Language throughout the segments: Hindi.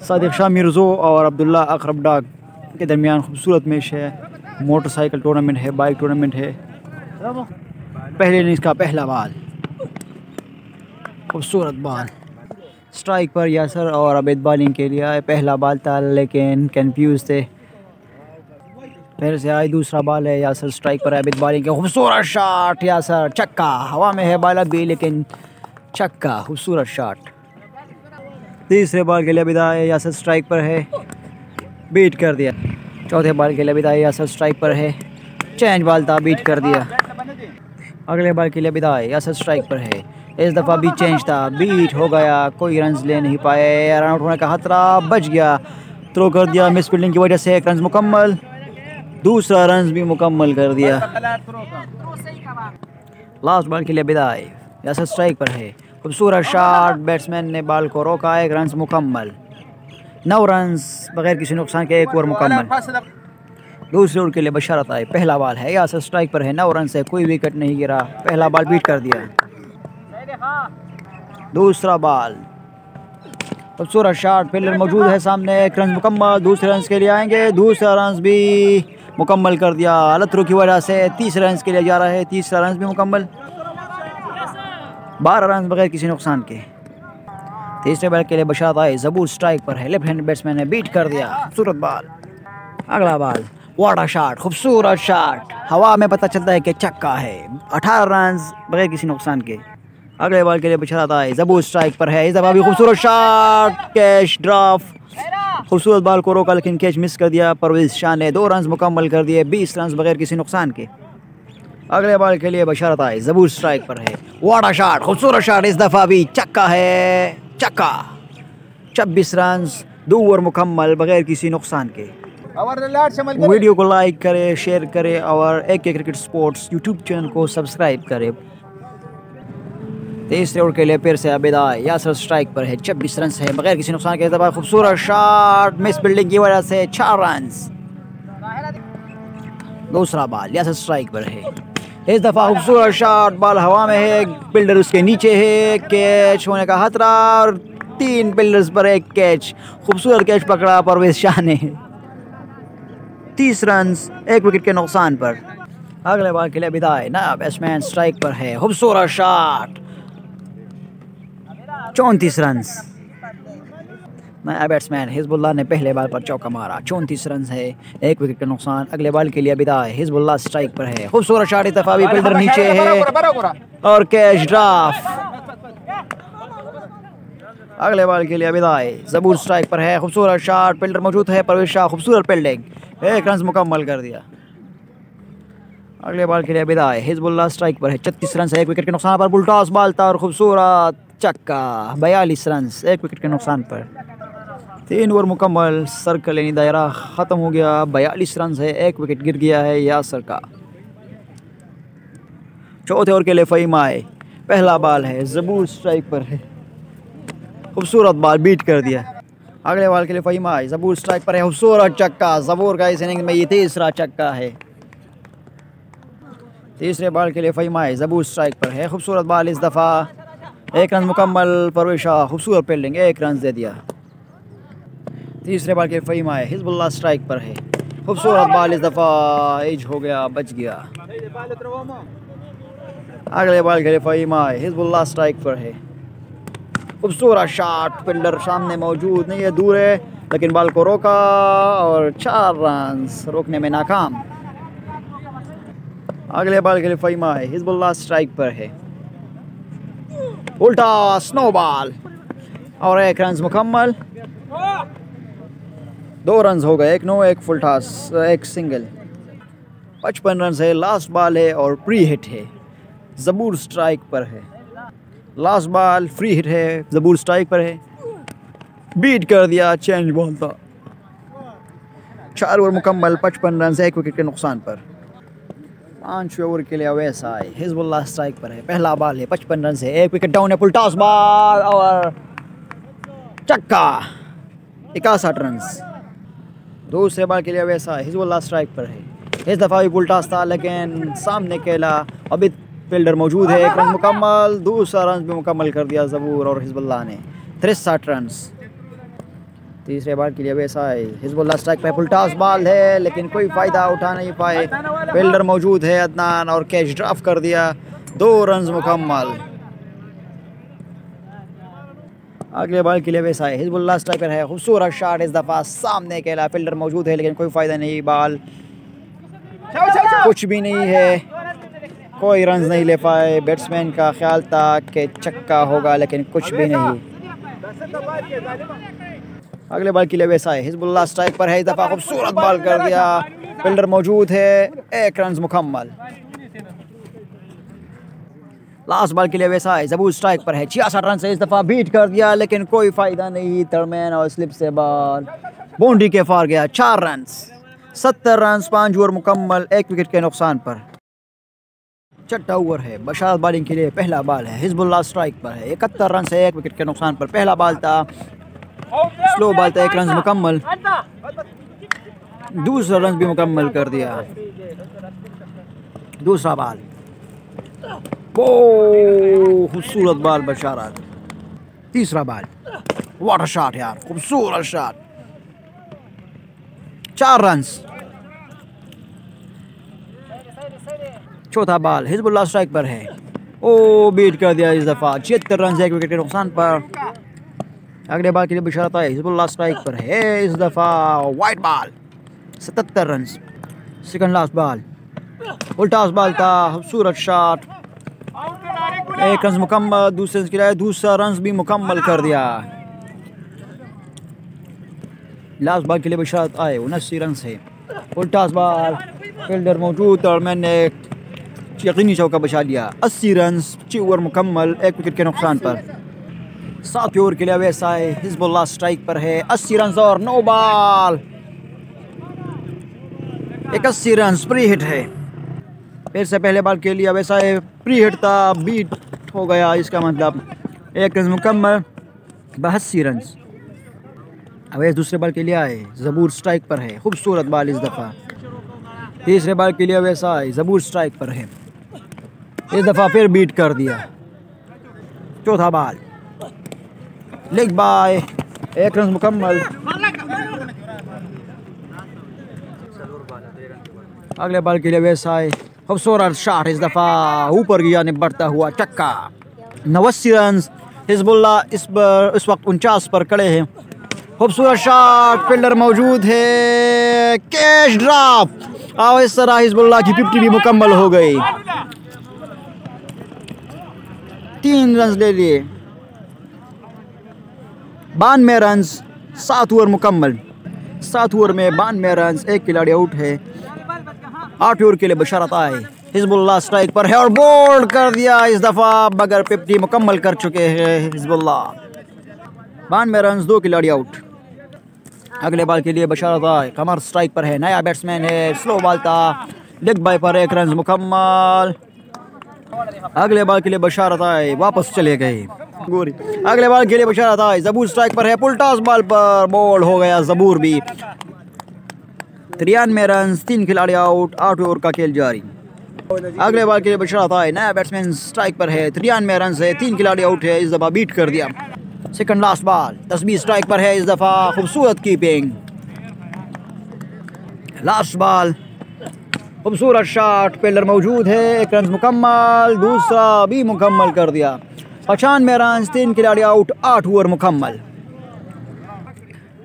सादिक शाह मिर्ज़ो और अब्दुल्ला अकरब डाग के दरमियान खूबसूरत मैच है। मोटरसाइकिल टूर्नामेंट है, बाइक टूर्नामेंट है। पहले इनिंग्स का पहला बॉल, खूबसूरत बॉल, स्ट्राइक पर यासर और अबेद बॉलिंग के लिए पहला बॉल था लेकिन कंफ्यूज थे। फिर से आई दूसरा बॉल है, यासर स्ट्राइक पर, अबेद बॉलिंग के, खूबसूरत शॉट, यासर छक्का, हवा में है बॉल भी लेकिन छक्का, खूबसूरत शॉट। तीसरे बॉल के लिए अबेद आए, यासर स्ट्राइक पर है, बीट कर दिया। चौथे बॉल के लिए अबेद आए, यासर स्ट्राइक पर है, चेंज बॉल था, बीट कर दिया। अगले बॉल के लिए अबेद आए, यासर स्ट्राइक पर है, इस दफ़ा भी चेंज था, बीट हो गया, कोई रन ले नहीं पाए, रन आउट होने का खतरा, बच गया, थ्रो कर दिया, मिस फील्डिंग की वजह से एक रन मुकम्मल, दूसरा रन भी मुकम्मल कर दिया। लास्ट बॉल के लिए अबेद आए, यासर स्ट्राइक पर है, खूबसूरत शॉट, बैट्समैन ने बॉल को रोका, एक रन मुकम्मल, 9 रन बगैर किसी नुकसान के, एक ओवर मुकम्मल। दूसरे ओवर के लिए बशारत आई, पहला बॉल है, यासर स्ट्राइक पर है, 9 रन से कोई विकेट नहीं गिरा, पहला बॉल बीट कर दिया। दूसरा बॉल, खूबसूरत शॉट, फील्डर मौजूद है सामने, एक रन मुकम्मल, दूसरे रन के लिए आएंगे, दूसरा रन भी मुकम्मल कर दिया, अलग थ्रो की वजह से तीसरे रन के लिए जा रहा है, तीसरा रन भी मुकम्मल, 12 रन बगैर किसी नुकसान के। तीसरे बॉल के लिए बशारत आई, ज़बूर स्ट्राइक पर है, लेफ्ट हैंड बैट्समैन ने बीट कर दिया, खूबसूरत बॉल। अगला बॉल, वाटर शॉट, खूबसूरत शॉट, हवा में पता चलता है कि छक्का है, 18 रन बगैर किसी नुकसान के। अगले बॉल के लिए बशारत आई, ज़बूर स्ट्राइक पर है, इस दफ़ा भी खूबसूरत शॉट, कैच ड्रॉप, खूबसूरत बॉल को रोका लेकिन कैच मिस कर दिया, परवेज शाह ने 2 रन मुकम्मल कर दिए, 20 रन बगैर किसी नुकसान के। अगले बॉल के लिए बशारत आई, ज़बूर स्ट्राइक पर है, वाटर शॉट, खूबसूरत शॉट, इस दफ़ा भी छक्का है, छक्का, 26 रन, 2 ओवर मुकम्मल बगैर किसी नुकसान के। वीडियो को लाइक करें, शेयर करें और AK cricket sports YouTube channel को सब्सक्राइब करें। तीसरे ओवर के लिए फिर से अबेद आए, यासर स्ट्राइक पर है, 26 रन है बगैर किसी नुकसान के, दफा खूबसूरत शॉट, मिस फील्डिंग की वजह से 4 रन। दूसरा बॉल, यासर स्ट्राइक पर है, इस दफा खूबसूरत शॉट, बॉल हवा में है, फील्डर उसके नीचे है, कैच होने का खतरा, और 3 फील्डर्स पर एक कैच, खूबसूरत कैच पकड़ा परवेज शाह ने, 30 रन 1 विकेट के नुकसान पर। अगले बॉल के लिए अबेद आए, नया बैट्समैन स्ट्राइक पर है, खूबसूरत शॉट, 34 रन, नया बैट्समैन हिजबुल्लाह ने पहले बॉल पर चौका मारा, 34 रन है, 1 विकेट का नुकसान। अगले बॉल के लिए अबेद आए, हिजबुल्लाह स्ट्राइक पर है, खूबसूरत शॉट, इस दफा भी फील्डर नीचे है और कैच ड्रॉप। अगले बॉल के लिए अबेद आए, ज़बूर स्ट्राइक पर है, खूबसूरत शॉट, फील्डर मौजूद है, परवेज शाह, खूबसूरत फील्डिंग, 1 रन मुकम्मल कर दिया। अगले बॉल के लिए अबेद आए, हिजबुल्लाह स्ट्राइक पर है, 36 रन, 1 विकेट के नुकसान पर, बुलटॉस बॉल था और खूबसूरत छक्का, 42 रन, 1 विकेट के नुकसान पर। 3 ओवर मुकम्मल, सर्कल यानी दायरा ख़त्म हो गया, 42 रन है, 1 विकेट गिर गया है यासर का। चौथे ओवर के लिए फ़हीम आए, पहला बॉल है, ज़बूर स्ट्राइक पर है, खूबसूरत बॉल, बीट कर दिया। अगले बॉल के लिए फ़हीम आए, ज़बूर स्ट्राइक पर है, खूबसूरत छक्का, ज़बूर का इस इनिंग में ये तीसरा छक्का है। तीसरे बॉल के लिए फ़हीम आए, ज़बूर स्ट्राइक पर है, खूबसूरत बॉल, इस दफ़ा 1 रन मुकम्मल, परवेज शाह, खूबसूरत फील्डिंग, 1 रन दे दिया। तीसरे बॉल के फ़हीम आए, हिजबुल्लाह स्ट्राइक पर है, खूबसूरत बॉल, इस दफ़ा एज हो गया, बच गया। अगले बॉल के लिए फ़हीम आए, हिजबुल्लाह स्ट्राइक पर है, खूबसूरत शॉट, फील्डर सामने मौजूद नहीं है, दूर है, लेकिन बॉल को रोका और 4 रन रोकने में नाकाम। अगले बॉल के लिए फ़हीम आए, हिजबुल्लाह स्ट्राइक पर है, उल्टा स्नो बॉल और 1 रन मुकम्मल, 2 रन हो गए, 1 no 1 full toss, 1 single, 55 run है, लास्ट बॉल है और फ्री हिट है, ज़बूर स्ट्राइक पर है, लास्ट बॉल फ्री हिट है, ज़बूर स्ट्राइक पर है, बीट कर दिया, चेंज बॉल था। 4 ओवर मुकम्मल, 55 रन, 1 विकेट के नुकसान पर। 5वें ओवर के लिए अवैस आए, हिजबुल्लाह स्ट्राइक पर है, पहला बॉल है, 55 रन से, 1 विकेट डाउन है, फुल टॉस बॉल और छक्का, 61 रन। दूसरे बॉल के लिए अवैस आए, हिजबुल्लाह स्ट्राइक पर है, इस दफ़ा भी फुल टॉस था लेकिन सामने खेला, अभी फील्डर मौजूद है, एक रन मुकम्मल। दूसरा रन भी मुकम्मल कर दिया ज़बूर और हिजबुल्लाह ने, 63 रन। तीसरे बॉल के लिए वैसा है, हिजबुल्लाह स्ट्राइक पे, फुल टॉस बॉल है लेकिन कोई फ़ायदा उठा नहीं पाए। फील्डर मौजूद है अदनान और कैच ड्रॉप कर दिया, 2 रन मुकम्मल। अगले बॉल के लिए वैसा है, हिजबुल्लाह स्ट्राइक पर है, खूबसूरत शॉट इस दफ़ा सामने खेला, फील्डर मौजूद है लेकिन कोई फ़ायदा नहीं, बॉल कुछ भी नहीं है, कोई रन नहीं ले पाए। बैट्समैन का ख्याल था कि छक्का होगा लेकिन कुछ भी नहीं। अगले बॉल के लिए वैसा है, हिजबुल्लाह स्ट्राइक पर है, इस दफ़ा खूबसूरत बॉल कर दिया, फील्डर मौजूद है, 1 रन मुकम्मल। लास्ट बॉल के लिए वैसा है, ज़बूर स्ट्राइक पर है, 66 रन से इस दफ़ा बीट कर दिया लेकिन कोई फ़ायदा नहीं। दरमियान और स्लिप से बॉल बाउंड्री के पार गया, 4 रन, 70 रन, 5 ओवर मुकम्मल, 1 विकेट के नुकसान पर। छठा ओवर है, बशारत बॉलिंग के लिए पहला बॉल है, हिजबुल्लाह स्ट्राइक पर है, 71 रन से 1 विकेट के नुकसान पर। पहला बॉल था, स्लो बॉल था, 1 रन मुकम्मल। दूसरा रन भी मुकम्मल कर दिया। दूसरा बॉल, वो खूबसूरत बॉल बशारत। तीसरा बॉल, वाटर शॉट यार, खूबसूरत शॉट, 4 रन। चौथा बॉल, हिजबुल्लाह स्ट्राइक पर है, ओ बीट कर दिया इस दफ़ा, 76 रन से 1 विकेट के नुकसान पर। अगले बॉल के लिए बशारत है, हिजबुल्लाह स्ट्राइक पर है, इस दफ़ा white ball, 77 run. Second last ball, उल्टा बॉल था, खूबसूरत शॉट, 1 रन मुकम्मल। दूसरे के लिए दूसरा रन भी मुकम्मल कर दिया। लास्ट बॉल के लिए बशारत आए, 79 रन से, उल्टा बॉल, फील्डर मौजूद और मैंने यकीनी चौका बचा लिया, 80 रन, 6 ओवर मुकम्मल, 1 विकेट के नुकसान पर। 7 ओवर के लिए वैसा है, हिजबुल्लाह स्ट्राइक पर है, 80 रन और 9 बॉल, 81 रन, प्री हिट है। फिर से पहले बॉल के लिए वैसा है, प्री हिट था, बीट हो गया, इसका मतलब 1 रन मुकम्मल, 82 रन। अब दूसरे बॉल के लिए आए, ज़बूर स्ट्राइक पर है, खूबसूरत बॉल इस दफ़ा। तीसरे बॉल के लिए वैसा है, ज़बूर स्ट्राइक पर है, इस दफ़ा फिर बीट कर दिया। चौथा बॉल, लेग बाय, 1 रन मुकम्मल। अगले बॉल के लिए वैसा है, खूबसूरत शॉट इस दफ़ा ऊपर गया, निबड़ता हुआ छक्का, 89 रन। हिजबुल्लाह इस वक्त 49 पर खड़े हैं। खूबसूरत शॉट, फील्डर मौजूद है, कैच ड्रॉप, और इस तरह हिजबुल्लाह की 50 भी मुकम्मल हो गई। 3 रन ले लिए, 92 रन, 7 ओवर मुकम्मल। 7 ओवर में 92 रन, 1 खिलाड़ी आउट है। 8 ओवर के लिए बशारत आए, हिजबुल्लाह स्ट्राइक पर है और बोल्ड कर दिया इस दफ़ा, बगैर 50 मुकम्मल कर चुके हैं हिजबुल्लाह। 92 रन, 2 खिलाड़ी आउट। अगले बॉल के लिए बशारत आए, कमर स्ट्राइक पर है, नया बैट्समैन है, स्लो बॉल था, लेग बाय पर 1 रन मुकम्मल। अगले बॉल के लिए बशारत आए, वापस चले गए। अगले बॉल के लिए बशारत आए, ज़बूर स्ट्राइक पर है, पुल टॉस बॉल पर बोल्ड हो गया ज़बूर भी। 93 रन, 3 खिलाड़ी आउट, 8 ओवर का खेल जारी। अगले बॉल के लिए बशारत आए, नया बैट्समैन स्ट्राइक पर है, 93 रन से 3 खिलाड़ी आउट है, इस दफ़ा बीट कर दिया। सेकंड लास्ट बॉल, तस्बीह स्ट्राइक पर है, इस दफ़ा खूबसूरत कीपिंग। लास्ट बॉल, खूबसूरत शॉट, फील्डर मौजूद है, 1 रन मुकम्मल। दूसरा भी मुकम्मल कर दिया, 95 रन, 3 खिलाड़ी आउट, 8 ओवर मुकम्मल।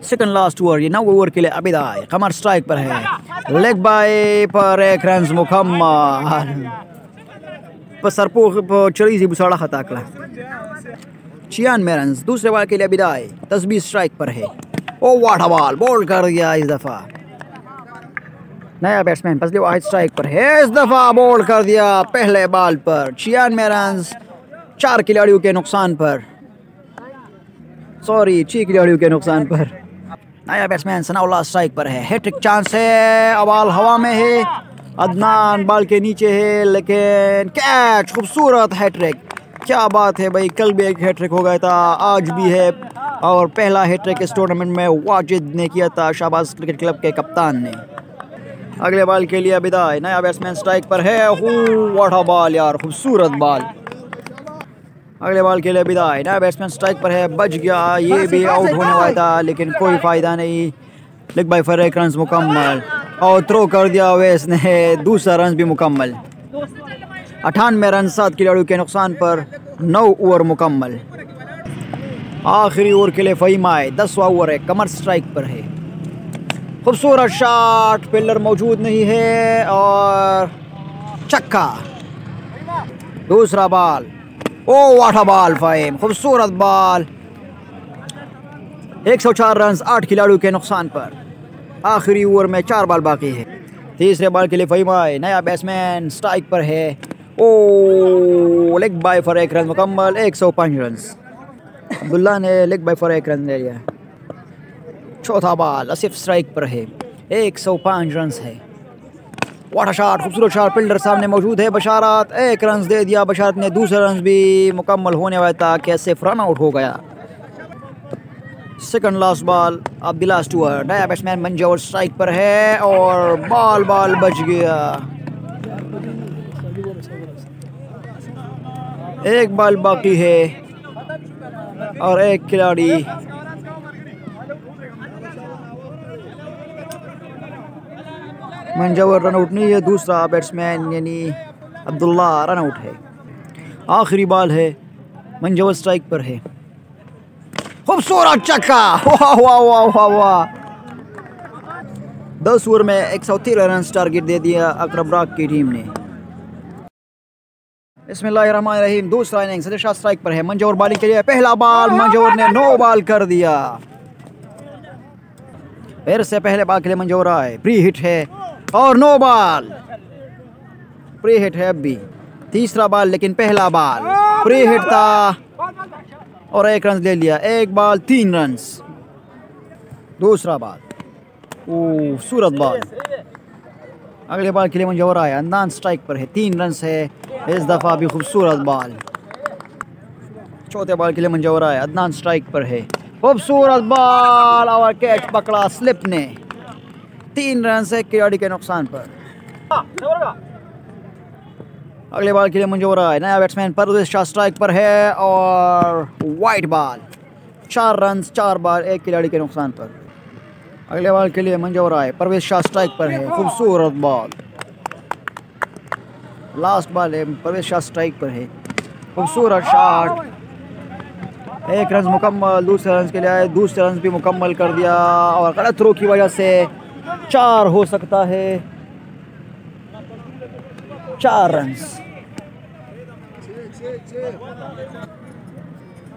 सेकंड लास्ट ओवर, ये 9 ओवर के लिए अभी आए, कमर स्ट्राइक पर है, लेग बाय पर 1 रन मुकम्मल। सरपो चली सी बुसाड़ा खताकला, 96 रन। दूसरे बॉल के लिए अभी आए, तस्बीह स्ट्राइक पर है, ओ वाट बॉल, बोल्ड कर दिया इस दफ़ा। नया बैट्समैन फजले वाहिद स्ट्राइक पर है, इस दफ़ा बोल्ड कर दिया पहले बॉल पर, 96 रन, 4 खिलाड़ियों के नुकसान पर, 6 खिलाड़ियों के नुकसान पर। नया बैट्समैन सनाउल्लाह स्ट्राइक पर है, हैट्रिक चांस है, बॉल हवा में है, अदनान बॉल के नीचे है लेकिन कैच, खूबसूरत हैट्रिक, क्या बात है भाई, कल भी एक हैट्रिक हो गया था, आज भी है, और पहला हैट्रिक इस टूर्नामेंट में वाजिद ने किया था, शाहबाज क्रिकेट क्लब के कप्तान ने। अगले बॉल के लिए विदाई, नया बैट्समैन स्ट्राइक पर है। व्हाट अ बॉल यार, खूबसूरत बॉल। अगले बॉल के लिए विदाई, नया बैट्समैन स्ट्राइक पर है। बच गया, ये भी आउट होने वाला था लेकिन कोई फायदा नहीं। लेग बाय फॉर 1 रन मुकम्मल और थ्रो कर दिया अवैस ने, दूसरा रन भी मुकम्मल। 98 रन 7 खिलाड़ियों के नुकसान पर 9 ओवर मुकम्मल। आखिरी ओवर के लिए फ़हीम आए, 10वां ओवर है, कमर स्ट्राइक पर है। खूबसूरत शॉट, फील्डर मौजूद नहीं है और छक्का। दूसरा ball, oh what a ball Faheem, खूबसूरत बॉल। 104 रन 8 खिलाड़ियों के नुकसान पर। आखिरी ओवर में 4 बॉल बाकी है। तीसरे बॉल के लिए फ़हीम आए, नया बैट्समैन स्ट्राइक पर है। ओ लेग बाय फॉर 1 रन मुकम्मल, 105 रन। अब्दुल्ला ने लेग बाय फॉर 1 रन ले लिया। चौथा बॉल, आसिफ स्ट्राइक पर है, 105 रन है। व्हाट अ शॉट, खूबसूरत शॉट, फील्डर सामने मौजूद है। बशारत 1 रन दे दिया, बशारत ने दूसरा रन भी मुकम्मल होने वाला था कि आसिफ रन आउट हो गया। Second last ball of the last over, नया बैट्समैन मंजूर स्ट्राइक पर है और बॉल बच गया। एक बॉल बाकी है और एक खिलाड़ी मंजूर रन आउट नहीं है, दूसरा बैट्समैन यानी अब्दुल्ला रन आउट है। आखिरी बॉल है, मंजूर स्ट्राइक पर है। खूबसूरत छक्का, वाह वाह वाह वाह वाह। 10 ओवर में 113 रन टारगेट दे दिया अकरम राग की टीम ने। बिस्मिल्लाहिर्रहमानिर्रहीम, दूसरा इनिंग्स, सदर शाह स्ट्राइक पर है। मंजूर बॉलिंग के लिए पहला बॉल, मंजूर ने 9 बॉल कर दिया। फिर से पहले बॉल के लिए मंजूर आए, प्री हिट है और 9 बॉल, प्री हिट है। अब भी तीसरा बॉल लेकिन पहला बॉल प्री हिट था और 1 रन ले लिया। 1 बॉल 3 रन। दूसरा बॉल, खूबसूरत बॉल। अगले बॉल के लिए मंजूर आया, अंदान स्ट्राइक पर है, 3 रन है। इस दफ़ा भी खूबसूरत बॉल। चौथे बॉल के लिए मंजूर आया, अदनान स्ट्राइक पर है, खूबसूरत बॉल और कैच पकड़ा स्लिप ने। 3 रन से खिलाड़ी के नुकसान पर। अगले बॉल के लिए मंजूर आया, नया बैट्समैन परवेज शाह स्ट्राइक पर है और वाइट बॉल। 4 रन 4 बॉल, 1 खिलाड़ी के नुकसान पर। अगले बॉल के लिए मंजूर आए, परवेज शाह स्ट्राइक पर है, खूबसूरत बॉल। लास्ट बॉल है, परवेज शाह स्ट्राइक पर है, खूबसूरत शॉट। 1 रन मुकम्मल, दूसरे रन के लिए आए, दूसरे रन भी मुकम्मल कर दिया और गलत थ्रो की वजह से 4 हो सकता है। 4 रन।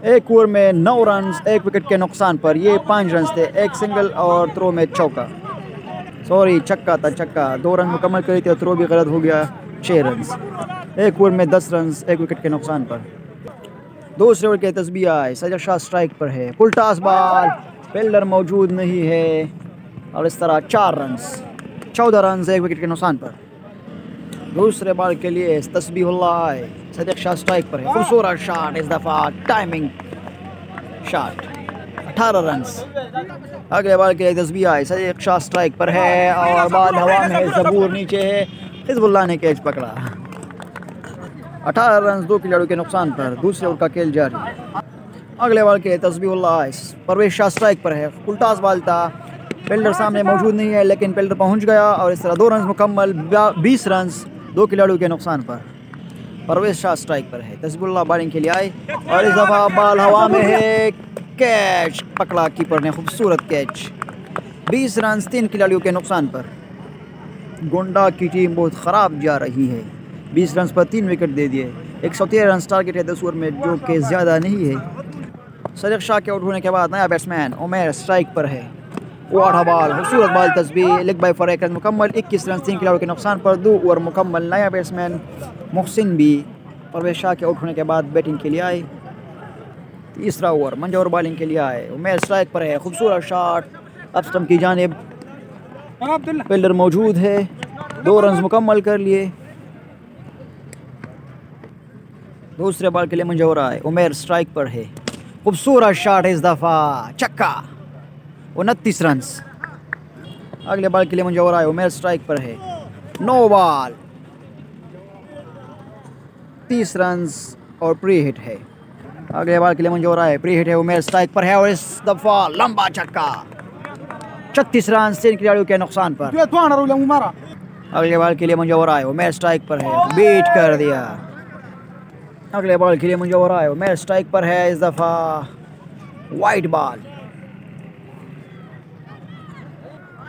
1 ओवर में 9 रन, 1 विकेट के नुकसान पर। ये 5 रन थे, 1 सिंगल और थ्रो में चौका, सॉरी छक्का था, छक्का। 2 रन मुकम्मल करे थे, थ्रो भी गलत हो गया। 6 रन। 1 ओवर में 10 रन, 1 विकेट के नुकसान पर। दूसरे ओवर के तस्बीह आए, सजर शाह स्ट्राइक पर है, फुल टॉस बॉल, फील्डर मौजूद नहीं है और इस तरह 4 रन, 14 रन, 1 विकेट के नुकसान पर। दूसरे बॉल के लिए तस्बीहुल्लाह आए, सजर शाह स्ट्राइक पर है, खूबसूरत शॉट, इस दफ़ा टाइमिंग शॉट, 18 रन। अगले बॉल के लिए तस्बीह आए, सजर शाह स्ट्राइक पर है और बॉल हवा में है, ज़बूर नीचे है, हिज़्बुल्लाह ने कैच पकड़ा। 18 रन 2 खिलाड़ियों के नुकसान पर। दूसरे ओवर का खेल जारी। अगले बॉल के लिए तस्बीहुल्लाह, परवेज शाह स्ट्राइक पर है, फुल टॉस बॉल था, फील्डर सामने मौजूद नहीं है लेकिन फील्डर पहुंच गया और इस तरह 2 रन मुकम्मल, 20 रन 2 खिलाड़ियों के नुकसान पर। परवेज शाह स्ट्राइक पर है, तस्बीहुल्लाह बॉलिंग के लिए आए और इस दफ़ा बॉल हवा में है, कैच पकड़ा कीपर ने, खूबसूरत कैच। 20 रन 3 खिलाड़ियों के नुकसान पर। गोंडा की टीम बहुत ख़राब जा रही है, 20 रन पर 3 विकेट दे दिए। 113 रन टारगेट है 10 ओवर में, जो कि ज़्यादा नहीं है। सजर शाह के आउट होने के बाद नया बैट्समैन उमैर स्ट्राइक पर है। व्हाट अ बॉल, खूबसूरत बॉल तस्बीह, लेग बाय फॉर 1 रन मुकम्मल, 21 रन 3 खिलाड़ियों के नुकसान पर। 2 ओवर मुकम्मल। नया बैट्समैन मोहसिन भी परवेज शाह के आउट होने के बाद बैटिंग के लिए आए। तीसरा ओवर, मंजूर बॉलिंग के लिए आए, उमैर स्ट्राइक पर है, खूबसूरत शॉट अप स्टंप की जानिब, फील्डर मौजूद है, 2 रन मुकम्मल कर लिए। दूसरे बॉल के लिए मंजूर आए, उमैर स्ट्राइक पर है, खूबसूरत शॉट, इस दफ़ा छक्का, 29 रन। अगले बॉल के लिए मंजूर आए, उमेर स्ट्राइक पर है। नो बॉल, 30 रन और प्री हिट है। अगले बॉल के लिए मंजूर आए, प्री हिट है, उमेर स्ट्राइक पर है और इस दफा लंबा छक्का। 36 रन 3 खिलाड़ियों के नुकसान पर। अगले बॉल के लिए मंजूर आए, उमेर स्ट्राइक पर है, बीट कर दिया। अगले बॉल के लिए मंजूर आए, उमेर स्ट्राइक पर है, इस दफा वाइट बॉल।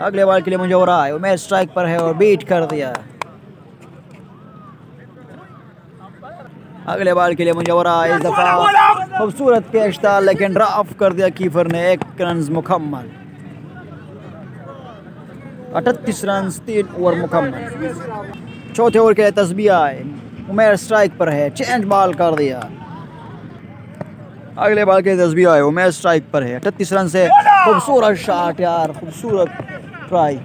अगले बॉल के लिए मंजूर आए, उमेर स्ट्राइक पर है और बीट कर दिया। अगले बॉल के लिए मंजूर आए, इस दफा खूबसूरत कैच था लेकिन ड्राफ कर दिया कीपर ने। 1 रन मुकम्मल, 38 रन 3 ओवर मुकम्मल। चौथे ओवर के लिए तस्बीह आए, उमेर स्ट्राइक पर है, चेंज बॉल कर दिया। अगले बॉल के लिए तस्बीह आए, उमेर स्ट्राइक पर है, 38 रन से खूबसूरत शॉट यार, खूबसूरत ट्राई।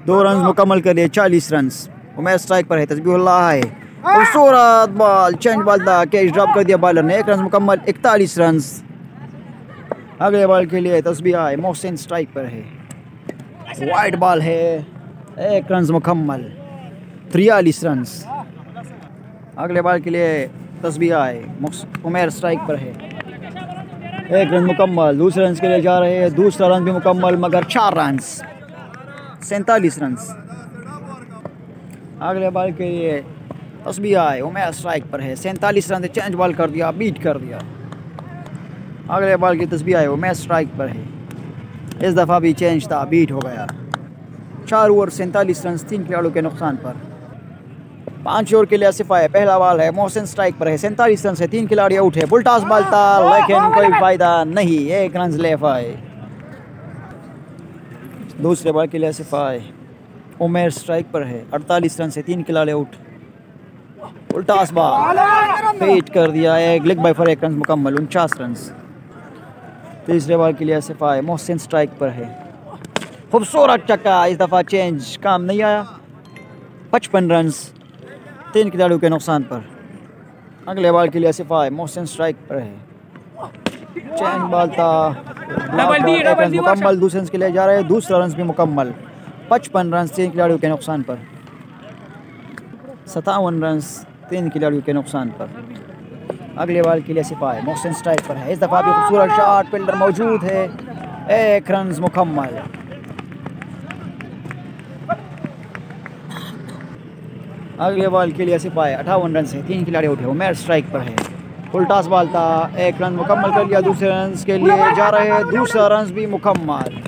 दो रन मुकम्मल कर लिए, 40 रन। उमेर स्ट्राइक पर है, तस्बीहुल्लाह है, खूबसूरत बॉल, चेंज बॉल था, कैच ड्रॉप कर दिया बॉलर ने। 1 रन मुकम्मल, 41 रन। अगले बॉल के लिए तस्बीह है, मोहसिन स्ट्राइक पर है, वाइट बॉल है, 1 रन मुकम्मल, 43 रन। अगले बॉल के लिए तस्बीह है, उमेर स्ट्राइक पर है, 1 रन मुकम्मल। दूसरे रन के लिए जा रहे हैं, दूसरा रन भी मुकम्मल मगर 4 रन, 47 रन। अगले बॉल के लिए तस्बीह है, उमेर स्ट्राइक पर है, 47 रन से चेंज बॉल कर दिया, बीट कर दिया। अगले बॉल की तस्बीह है, उमेर स्ट्राइक पर है, इस दफ़ा भी चेंज था, बीट हो गया। 4 ओवर 47 रन 3 खिलाड़ियों के नुकसान पर। 5 ओवर के लिए आसिफ आए, पहला बॉल है, मोहसिन स्ट्राइक पर है, 47 रन से 3 खिलाड़ी आउट है। बुलटास बॉल था लेकिन कोई फायदा नहीं, 1 रन लेफ आए। दूसरे बॉल के लिए आसिफ आए, उमेर स्ट्राइक पर है, 48 रन से 3 खिलाड़ी आउट। बुलटास बॉल बीट कर दिया, एक लेग बाय फॉर 1 रन मुकम्मल, 49 रन। तीसरे बॉल के लिए आसिफ आए, मोहसिन स्ट्राइक पर है, खूबसूरत चक्का, इस दफ़ा चेंज काम नहीं आया। 55 रन 3 खिलाड़ियों के नुकसान पर। अगले बॉल के लिए आसिफ आए, मोहसिन स्ट्राइक पर है, चेंज बॉल था, 1 रन मुकम्मल। दूसरे रन के लिए जा रहे हैं, दूसरा रन भी मुकम्मल, 55 रन 3 खिलाड़ियों के नुकसान पर। 57 रन 3 खिलाड़ियों के नुकसान पर। अगले बॉल के लिए आसिफ आए, मोहसिन स्ट्राइक पर है, इस दफ़ा भी खूबसूरत शॉट, फील्डर मौजूद है, 1 रन मुकम्मल। अगले बॉल के लिए आसिफ आए, 58 रन से 3 खिलाड़ी उठे, उमेर स्ट्राइक पर है, फुल टॉस बॉल था, 1 रन मुकम्मल कर लिया। दूसरे रन के लिए जा रहे हैं, दूसरा रन भी मुकम्मल,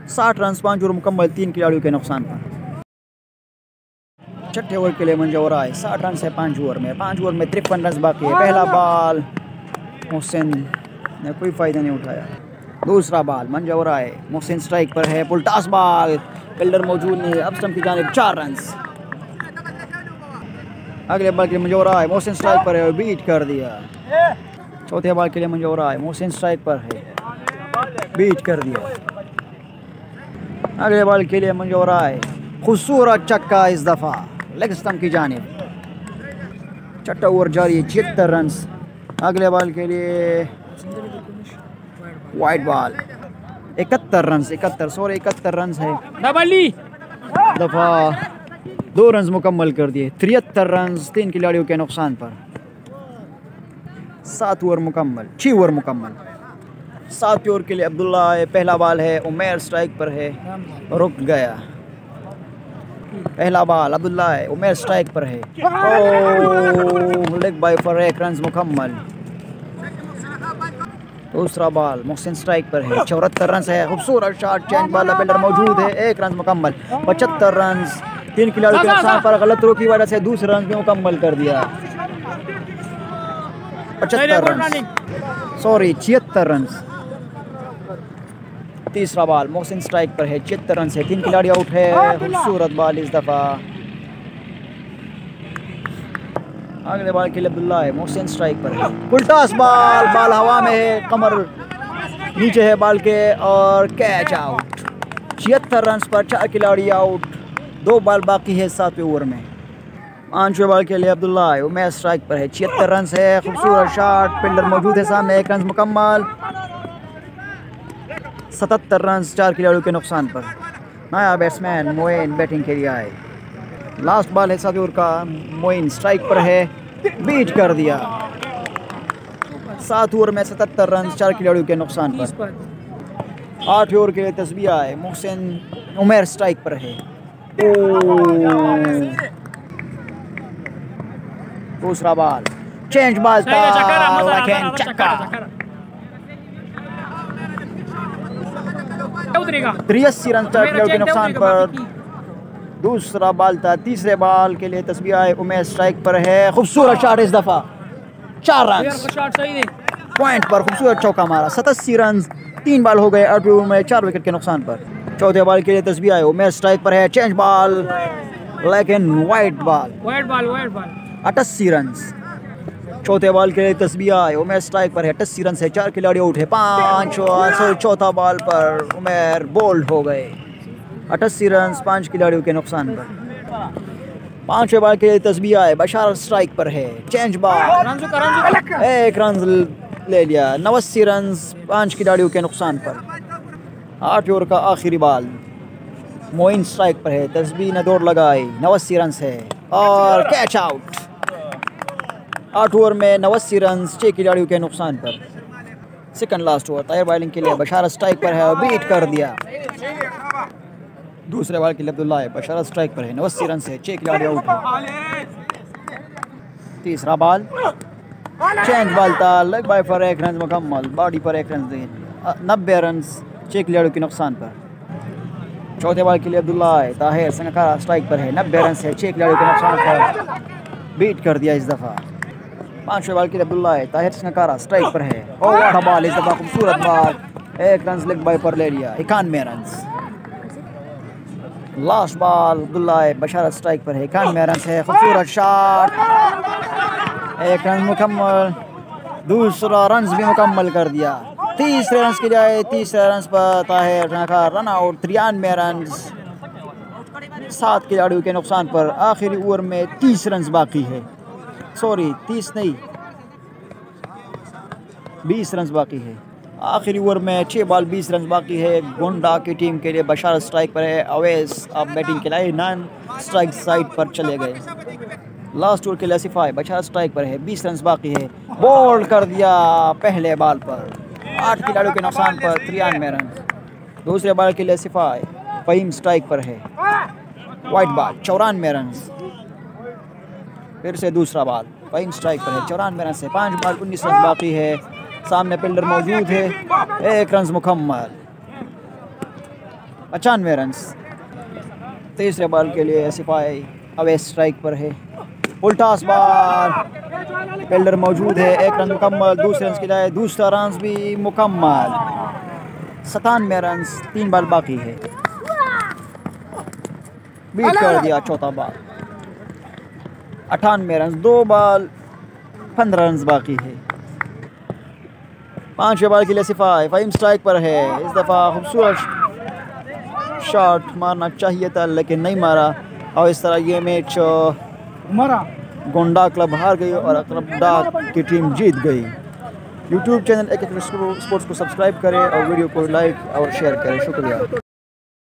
60 रन 5 ओवर मुकम्मल, 3 खिलाड़ियों के नुकसान पर। छठे ओवर के लिए मंजूर आए, 60 रन से 5 ओवर में, 5 ओवर में 53 रन बाकी है। पहला बॉल मोहसिन ने कोई फ़ायदा नहीं उठाया। दूसरा बॉल मंजूर आए, मोहसिन स्ट्राइक पर है, फुल टॉस बॉल, फील्डर मौजूद नहीं, अब स्टंप की जानिब 4 रन। अगले बॉल के लिए मंजूर आए, मोहसिन स्ट्राइक पर है और बीट कर दिया। चौथे बॉल के लिए मंजूर आए, मोहसिन स्ट्राइक पर है, बीट कर दिया। अगले बॉल के लिए मंजूर आए, खूबसूरत चक्का, इस दफ़ा लेग स्टंप की जानिब। छठा ओवर जारी है, 76 रन। अगले बॉल के लिए वाइट बॉल, 71 रन, 71 रन है, दफ़ा 2 रन मुकम्मल कर दिए, 73 रन 3 खिलाड़ियों के नुकसान पर। 7 ओवर मुकम्मल, 6 ओवर मुकम्मल। 7 ओवर के लिए अब्दुल्ला है, पहला बॉल है, उमेर स्ट्राइक पर है, रुक गया। पहला बॉल अब्दुल्ला है, उमेर स्ट्राइक पर है, ओह लेग बाय फॉर 1 रन मुकम्मल। दूसरा बॉल मोहसिन स्ट्राइक पर है, 74 रन है, खूबसूरत शॉट, चेंज बॉल, फील्डर मौजूद है, 1 रन मुकम्मल, 75 रन 3 खिलाड़ियों के नुकसान पर। गलत थ्रो की वजह से दूसरा रन भी मुकम्मल कर दिया, 75 रन, सॉरी 76 रन। तीसरा बॉल मोहसिन स्ट्राइक पर है, 76 रन से 3 खिलाड़ी आउट है, खूबसूरत बॉल इस दफ़ा। अगले बॉल के लिए अब्दुल्ला है, मोहसिन स्ट्राइक पर है, फुल टॉस बॉल, बॉल हवा में है, कमर नीचे है बाल के और कैच आउट। 76 रन पर 4 खिलाड़ी आउट। 2 बॉल बाकी है 7वें ओवर में। 5वें बॉल के लिए अब्दुल्ला उमैर स्ट्राइक पर है। 76 रन है। खूबसूरत शॉट, फील्डर मौजूद है सामने। 1 रन मुकम्मल। 77 रन 4 खिलाड़ियों के नुकसान पर। नया बैट्समैन मोइन बैटिंग के लिए आए। लास्ट बॉल है 7वें ओवर का। मोइन स्ट्राइक पर है, बीट कर दिया। 7 ओवर में 77 रन 4 खिलाड़ियों के नुकसान पर। 8वें ओवर के लिए तस्बीह आए। मोहसिन उमैर स्ट्राइक पर है। दूसरा बॉल, चेंज बॉल था, लेकिन चक्का। 83 रन 4 खिलाड़ियों के नुकसान पर। दूसरा बॉल था। तीसरे बॉल के लिए तस्बीह आए। उमैर स्ट्राइक पर है। खूबसूरत शॉट इस दफा। 4 रन पॉइंट पर खूबसूरत चौका मारा। 87 रन 3 बॉल हो गए 8वें ओवर में 4 विकेट के नुकसान पर। चौथे बॉल के लिए तस्बीह आए। उमैर स्ट्राइक पर है। चेंज बॉल, लेकिन वाइड बॉल। 88 रन। चौथे बॉल के लिए तस्बीह आए। उमैर स्ट्राइक पर है। 88 रन से 4 खिलाड़ी आउट है। 5 चौथा बॉल पर उमैर बोल्ड हो गए। 88 रन 5 खिलाड़ियों के नुकसान पर। 5वें बॉल के लिए तस्बीह आए। बशार स्ट्राइक पर है। चेंज बॉल, 1 रन ले लिया। 89 रन 5 खिलाड़ियों के नुकसान पर। 8वें ओवर का आखिरी बॉल। मोइन स्ट्राइक पर है। तस्बीह ने दौड़ लगाई। 89 रन है और कैच आउट। 8 ओवर में 89 रन 6 खिलाड़ियों के नुकसान पर। Second last over. Tahir bowling के लिए। बशार स्ट्राइक पर है और बीट कर दिया। दूसरे बॉल के लिए अब्दुल्ला है। बशार स्ट्राइक पर है। 89 रन से 6 खिलाड़ी आउट है। तीसरा बॉल, चेंज बॉल था। लेग बाय पर 1 रन मुकम्मल। बॉडी पर 1 रन दे। 90 रन 6 खिलाड़ियों के नुकसान पर। चौथे बॉल के लिए अब्दुल्ला है। ताहिर संगकारा स्ट्राइक पर है। 90 रन से 6 खिलाड़ियों के नुकसान पर। बीट कर दिया इस दफ़ा। 5वें बॉल के लिए अब्दुल्ला है। ताहिर संगकारा स्ट्राइक पर है। और वाह बॉल इस दफ़ा खूबसूरत बॉल। 1 रन लेग बाय पर ले लिया। 91 रन। लास्ट बॉल अब्दुल्ला है। बशार स्ट्राइक पर है। 91 रन है। खूबसूरत शॉट, 1 रन मुकम्मल। दूसरा रन भी मुकम्मल कर दिया। 30 रन की जाए। 30 रन पर ताहिर रन आउट। 93 रन 7 खिलाड़ियों के नुकसान पर। आखिरी ओवर में 30 रन बाकी है। सॉरी 30 नहीं, 20 रन बाकी है। आखिरी ओवर में 6 बॉल 20 रन बाकी है। गोंडा की टीम के लिए बशार स्ट्राइक पर है। अवैस अब बैटिंग के लिए नॉन स्ट्राइक साइड पर चले गए। लास्ट ओवर के लिए सिफाई बशार स्ट्राइक पर है। 20 रन बाकी है। बोल्ड कर दिया पहले बॉल पर। 8 खिलाड़ियों के नुकसान पर 93 रन। दूसरे बॉल के लिए सिफाई फहीम स्ट्राइक पर है। White ball 94 run. फिर से दूसरा बॉल फहीम स्ट्राइक पर है। 94 रन से 5 बॉल 19 रन बाकी है। सामने फील्डर मौजूद है। 1 रन मुकम्मल। 95 रन। तीसरे बॉल के लिए सिपाही अवैस स्ट्राइक पर है। उल्टास बॉल, फील्डर मौजूद है। 1 रन मुकम्मल। दूसरे रन की जाए। दूसरा रन भी मुकम्मल। 97 रन 3 बॉल बाकी है। बीट कर दिया चौथा बॉल। 98 रन 2 बॉल 15 रन बाकी है। 5वें बॉल के लिए सिफाई फहीम स्ट्राइक पर है। इस दफ़ा खूबसूरत शॉट मारना चाहिए था लेकिन नहीं मारा और इस तरह ये मैच गोंडा क्लब हार गई और गोंडा की टीम जीत गई। यूट्यूब चैनल एक स्पोर्ट्स को सब्सक्राइब करें और वीडियो को लाइक और शेयर करें। शुक्रिया।